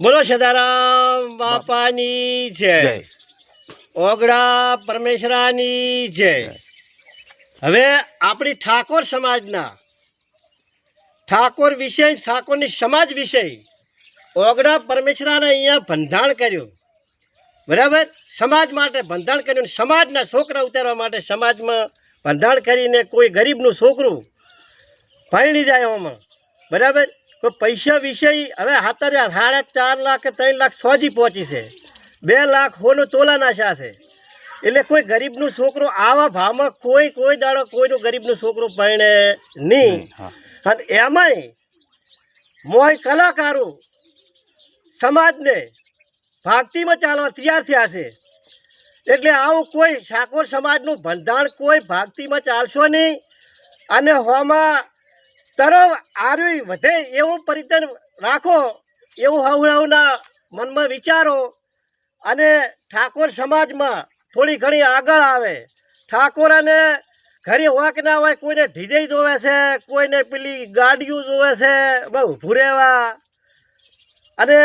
બોલો સદારામ બાપાની જય, ઓગડા પરમેશ્વરાની જય. હવે આપણી ઠાકોર સમાજના ઠાકોર વિષય, ઠાકોરની સમાજ વિષય ઓગડા પરમેશ્વરાને અહીંયા બંધાણ કર્યું, બરાબર. સમાજ માટે બંધાણ કર્યું, સમાજના છોકરા ઉતારવા માટે સમાજમાં બંધાણ કરીને કોઈ ગરીબનું છોકરું ભણી જાય આમાં, બરાબર. કોઈ પૈસા વિષય હવે હાથરે 4.5 લાખ કે 3 લાખ સોજી પહોંચી છે, 2 લાખ હોનું તોલા નાશા છે. એટલે કોઈ ગરીબનું છોકરો આવા ભાવમાં કોઈ દાડો કોઈનું ગરીબનું છોકરું ભણે નહીં. અને એમાંય મોય કલાકારો સમાજને ભક્તિમાં ચાલવા તૈયાર થયા છે. એટલે આવું કોઈ ઠાકોર સમાજનું બંધાણ કોઈ ભક્તિમાં ચાલશો નહીં. અને હોમાં તરફ આર્યું વધે એવું પરિતન રાખો, એવું હવના મનમાં વિચારો અને ઠાકોર સમાજમાં થોડી ઘણી આગળ આવે. ઠાકોરાને ઘરે હોક ના હોય, કોઈને ડીજે જોવે છે, કોઈને પેલી ગાડીઓ જોવે છે ઊભું રહેવા, અને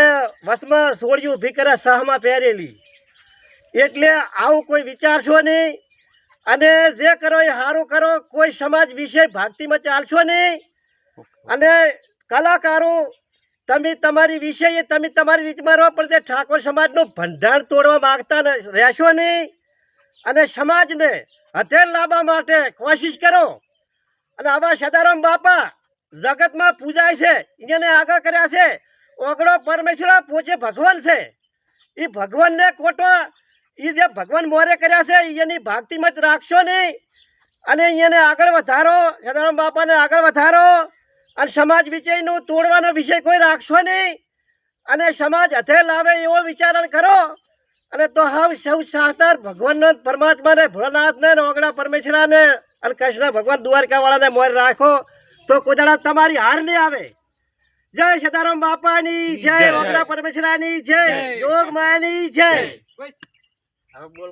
વસમાં સોળિયું ઊભી કરે સહમાં પહેરેલી. એટલે આવું કોઈ વિચારશો નહીં. અને જે કરો એ સારું કરો, કોઈ સમાજ વિશે ભક્તિમાં ચાલશો નહીં. અને કલાકારો તમે તમારી વિષય તમે તમારી રીતમાં રહો, પણ તે ઠાકોર સમાજનું બંધાણ તોડવા માગતા રહેશો નહીં. અને સમાજને હથેળ લાવવા માટે કોશિશ કરો. અને આવા સદારામ બાપા જગતમાં પૂજાય છે, એને આગળ કર્યા છે. ઓગળો પરમેશ્વર પોચે ભગવાન છે. એ ભગવાનને ખોટો એ જે ભગવાન મોરે કર્યા છે એની ભક્તિમાં જ રાખશો નહીં. અને એને આગળ વધારો, સદારામ બાપાને આગળ વધારો. અને સમાજ વિષયનું તોડવાનો વિષય કોઈ રાખશો નહીં. અને સમાજ હથે લાવે એવો વિચારણ કરો. અને તો હાવ સૌ સાહતાર ભગવાનનો પરમાત્માને ભોળાનાથને ઓગડા પરમેશ્વરાને અને કૃષ્ણ ભગવાન દ્વારકાવાળાને મોર રાખો, તો કોઈ દાડા તમારી હાર નહીં આવે. જય સદારામ બાપાની જય, ઓગડા પરમેશ્વરાની જય, જોગ માયાની જય.